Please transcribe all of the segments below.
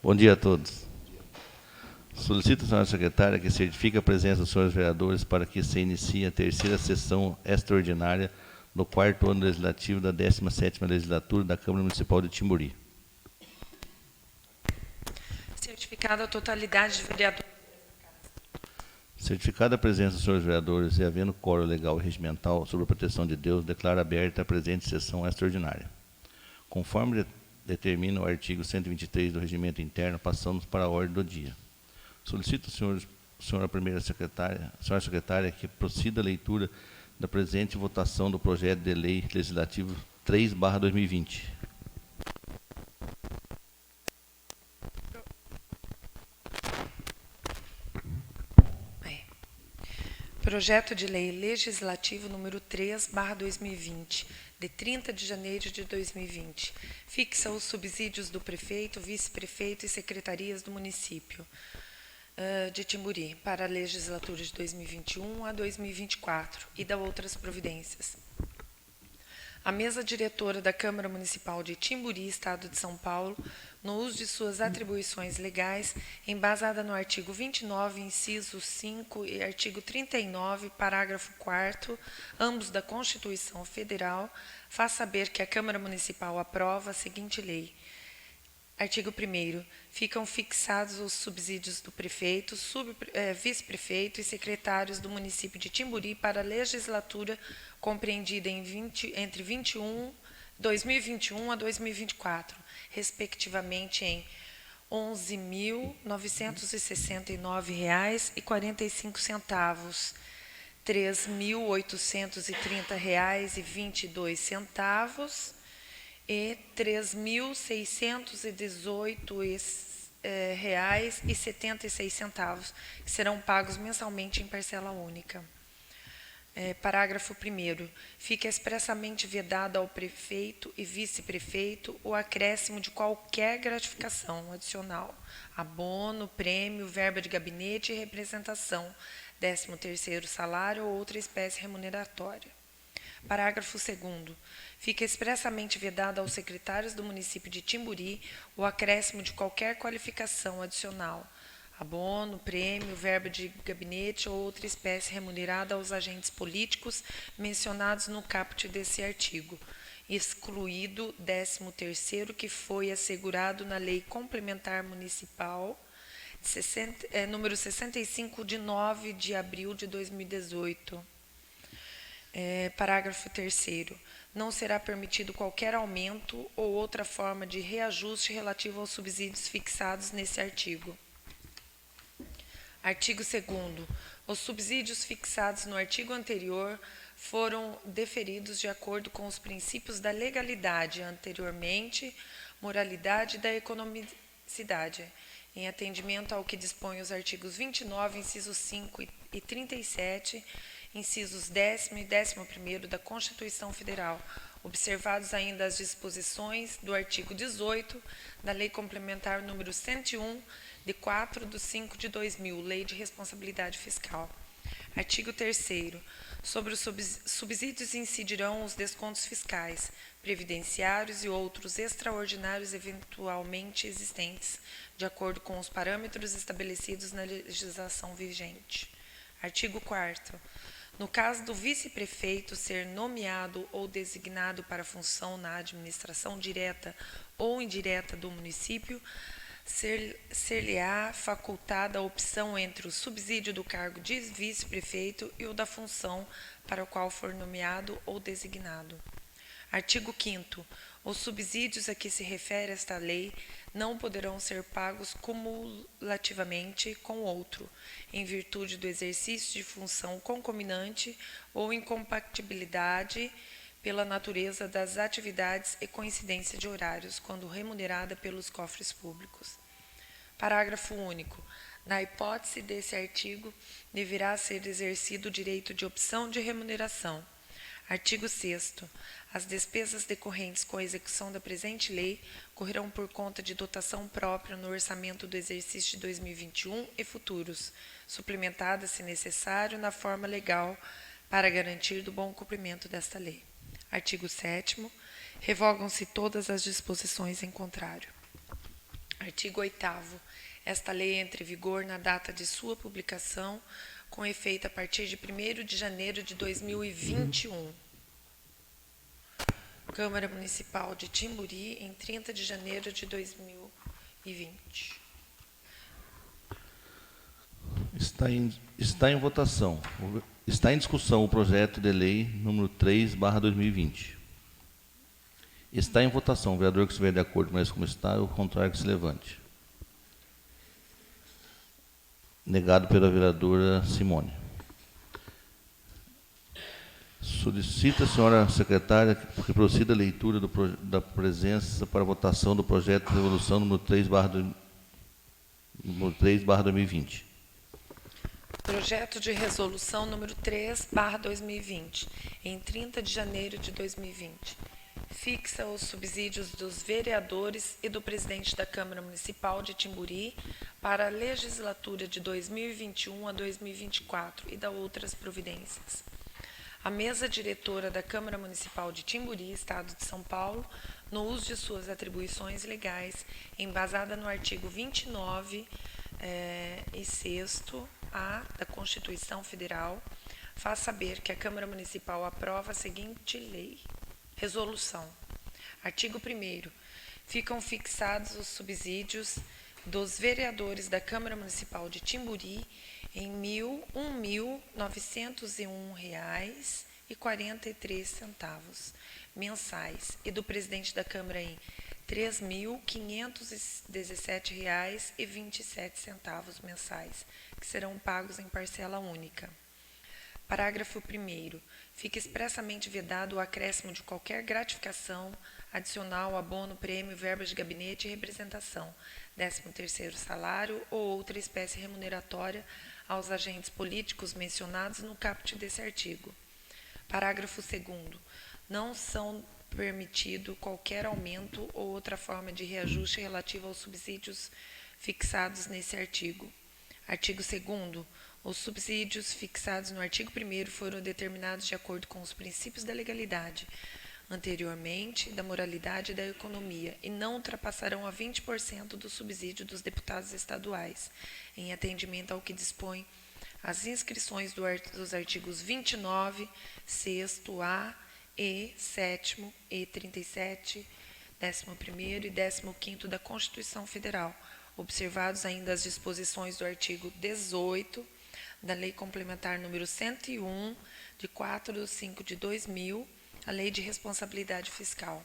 Bom dia a todos. Solicito à senhora secretária que certifique a presença dos senhores vereadores para que se inicie a terceira sessão extraordinária do 4º ano legislativo da 17ª legislatura da Câmara Municipal de Timburi. Certificada a totalidade de vereadores. Certificada a presença dos senhores vereadores e havendo quórum legal e regimental sobre a proteção de Deus, declaro aberta a presente sessão extraordinária. Conforme determina o artigo 123 do Regimento Interno, passamos para a ordem do dia. Solicito, senhora primeira secretária, senhora secretária, que proceda a leitura da presente votação do projeto de lei legislativo 3/2020. Projeto de lei legislativo número 3/2020, de 30 de janeiro de 2020, fixa os subsídios do prefeito, vice-prefeito e secretarias do município de Timburi para a legislatura de 2021 a 2024 e dá outras providências. A mesa diretora da Câmara Municipal de Timburi, Estado de São Paulo, no uso de suas atribuições legais, embasada no artigo 29, inciso 5 e artigo 39, parágrafo 4º, ambos da Constituição Federal, faz saber que a Câmara Municipal aprova a seguinte lei. Artigo 1º. Ficam fixados os subsídios do prefeito, vice-prefeito e secretários do município de Timburi para a legislatura compreendida entre 2021 a 2024, respectivamente em R$ 11.969,45, R$ 3.830,22 e R$ 3.618,76, que serão pagos mensalmente em parcela única. Parágrafo 1º. Fica expressamente vedado ao prefeito e vice-prefeito o acréscimo de qualquer gratificação adicional, abono, prêmio, verba de gabinete e representação, 13º salário ou outra espécie remuneratória. Parágrafo 2º. Fica expressamente vedado aos secretários do município de Timburi o acréscimo de qualquer qualificação adicional, abono, prêmio, verba de gabinete ou outra espécie remunerada aos agentes políticos mencionados no caput desse artigo, excluído 13º, que foi assegurado na Lei Complementar Municipal número 65, de 9 de abril de 2018. Parágrafo 3º. Não será permitido qualquer aumento ou outra forma de reajuste relativo aos subsídios fixados nesse artigo. Artigo 2º. Os subsídios fixados no artigo anterior foram deferidos de acordo com os princípios da legalidade anteriormente, moralidade e da economicidade, em atendimento ao que dispõem os artigos 29, incisos 5 e 37, incisos 10º e 11º da Constituição Federal, observados ainda as disposições do artigo 18 da Lei Complementar número 101, de 4/5 de 2000, Lei de Responsabilidade Fiscal. Artigo 3º. Sobre os subsídios incidirão os descontos fiscais, previdenciários e outros extraordinários eventualmente existentes, de acordo com os parâmetros estabelecidos na legislação vigente. Artigo 4º. No caso do vice-prefeito ser nomeado ou designado para função na administração direta ou indireta do município, ser-lhe-á facultada a opção entre o subsídio do cargo de vice-prefeito e o da função para o qual for nomeado ou designado. Artigo 5º. Os subsídios a que se refere esta lei não poderão ser pagos cumulativamente com outro, em virtude do exercício de função concomitante ou incompatibilidade pela natureza das atividades e coincidência de horários, quando remunerada pelos cofres públicos. Parágrafo único. Na hipótese desse artigo, deverá ser exercido o direito de opção de remuneração. Artigo 6º. As despesas decorrentes com a execução da presente lei correrão por conta de dotação própria no orçamento do exercício de 2021 e futuros, suplementada, se necessário, na forma legal para garantir do bom cumprimento desta lei. Artigo 7º. Revogam-se todas as disposições em contrário. Artigo 8º. Esta lei entra em vigor na data de sua publicação, com efeito a partir de 1º de janeiro de 2021. Câmara Municipal de Timburi, em 30 de janeiro de 2020. Está em discussão o projeto de lei número 3/2020. Está em votação. O vereador que estiver de acordo, mas como está, o contrário que se levante. Negado pela vereadora Simone. Solicita a senhora secretária que proceda a leitura da presença para votação do projeto de resolução número 3/2020. Projeto de resolução número 3/2020, em 30 de janeiro de 2020. Fixa os subsídios dos vereadores e do presidente da Câmara Municipal de Timburi para a legislatura de 2021 a 2024 e dá outras providências. A mesa diretora da Câmara Municipal de Timburi, Estado de São Paulo, no uso de suas atribuições legais, embasada no artigo 29 e 6º-A da Constituição Federal, faz saber que a Câmara Municipal aprova a seguinte resolução. Artigo 1º. Ficam fixados os subsídios dos vereadores da Câmara Municipal de Timburi em R$ 1.901,43 mensais e do presidente da Câmara em R$ 3.517,27 mensais, que serão pagos em parcela única. Parágrafo 1º. Fica expressamente vedado o acréscimo de qualquer gratificação, adicional, abono, prêmio, verba de gabinete e representação, 13º salário ou outra espécie remuneratória aos agentes políticos mencionados no caput desse artigo. Parágrafo 2º. Não são permitido qualquer aumento ou outra forma de reajuste relativa aos subsídios fixados nesse artigo. Artigo 2º. Os subsídios fixados no artigo 1º foram determinados de acordo com os princípios da legalidade, anteriormente da moralidade e da economia, e não ultrapassarão a 20% do subsídio dos deputados estaduais, em atendimento ao que dispõe as inscrições dos artigos 29, 6º-A, E, 7º e 37, 11º e 15º da Constituição Federal, observados ainda as disposições do artigo 18 da Lei Complementar número 101, de 4/5/2000, a Lei de Responsabilidade Fiscal.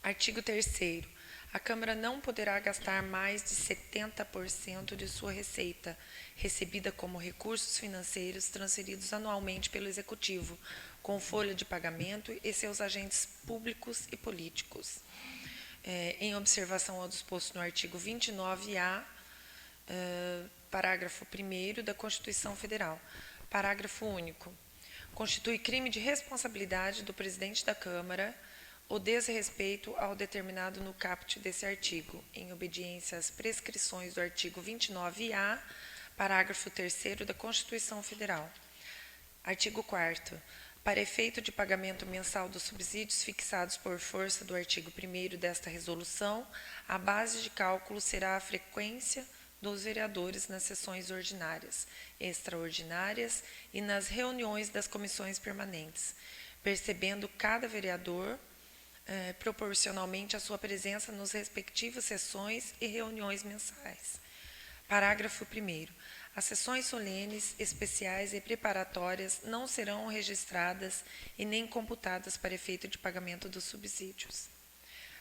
Artigo 3º. A Câmara não poderá gastar mais de 70% de sua receita, recebida como recursos financeiros transferidos anualmente pelo Executivo, com folha de pagamento e seus agentes públicos e políticos. Em observação ao disposto no artigo 29-A, parágrafo 1º da Constituição Federal. Parágrafo único. Constitui crime de responsabilidade do presidente da Câmara o desrespeito ao determinado no caput desse artigo, em obediência às prescrições do artigo 29-A, parágrafo 3º da Constituição Federal. Artigo 4º. Para efeito de pagamento mensal dos subsídios fixados por força do artigo 1º desta resolução, a base de cálculo será a frequência dos vereadores nas sessões ordinárias, extraordinárias e nas reuniões das comissões permanentes, percebendo cada vereador proporcionalmente à sua presença nos respectivas sessões e reuniões mensais. Parágrafo 1º. As sessões solenes, especiais e preparatórias não serão registradas e nem computadas para efeito de pagamento dos subsídios.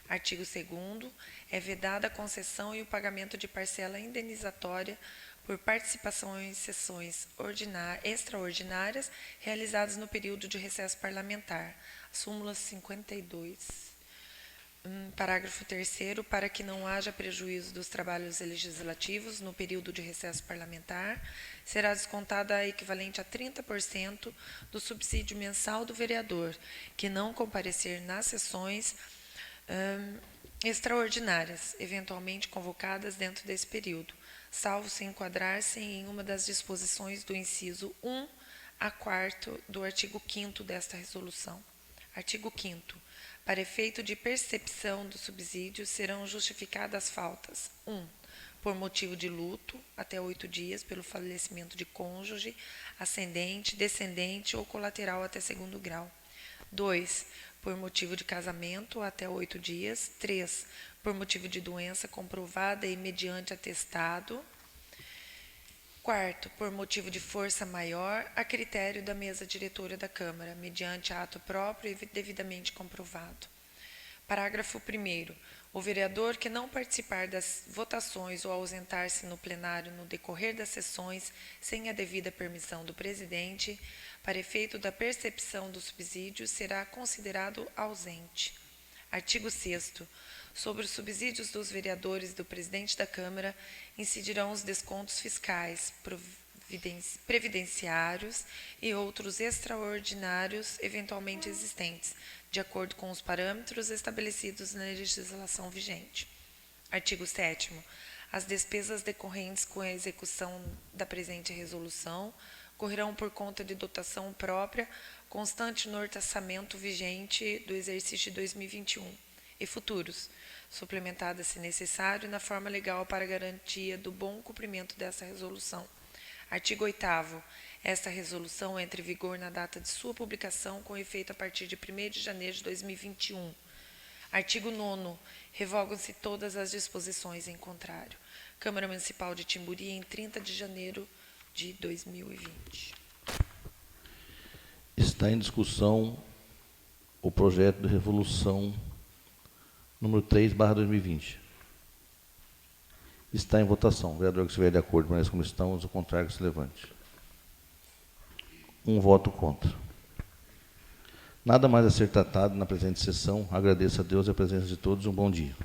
Artigo 2º. É vedada a concessão e o pagamento de parcela indenizatória por participação em sessões extraordinárias realizadas no período de recesso parlamentar. Súmula 52. Parágrafo 3º. Para que não haja prejuízo dos trabalhos legislativos no período de recesso parlamentar, será descontada a equivalente a 30% do subsídio mensal do vereador, que não comparecer nas sessões extraordinárias, eventualmente convocadas dentro desse período, salvo se enquadrar-se em uma das disposições do inciso 1 a 4º do artigo 5º desta resolução. Artigo 5º. Para efeito de percepção do subsídio, serão justificadas faltas: 1. Por motivo de luto, até 8 dias, pelo falecimento de cônjuge, ascendente, descendente ou colateral até 2º grau. 2. Por motivo de casamento, até 8 dias. 3. Por motivo de doença comprovada e mediante atestado. 4. Por motivo de força maior, a critério da mesa diretora da Câmara, mediante ato próprio e devidamente comprovado. Parágrafo 1º. O vereador que não participar das votações ou ausentar-se no plenário no decorrer das sessões sem a devida permissão do presidente, para efeito da percepção do subsídio, será considerado ausente. Artigo 6º. Sobre os subsídios dos vereadores e do presidente da Câmara, incidirão os descontos fiscais, previdenciários e outros extraordinários eventualmente existentes, de acordo com os parâmetros estabelecidos na legislação vigente. Artigo 7º. As despesas decorrentes com a execução da presente resolução correrão por conta de dotação própria, constante no orçamento vigente do exercício de 2021 e futuros, suplementada, se necessário, na forma legal para garantia do bom cumprimento dessa resolução. Artigo 8º. Esta resolução entra em vigor na data de sua publicação, com efeito a partir de 1º de janeiro de 2021. Artigo 9º. Revogam-se todas as disposições em contrário. Câmara Municipal de Timburi, em 30 de janeiro de 2020. Está em discussão o projeto de resolução número 3/2020. Está em votação. O vereador que estiver de acordo permaneça como estamos, o contrário que se levante. Um voto contra. Nada mais a ser tratado na presente sessão. Agradeço a Deus e a presença de todos. Um bom dia.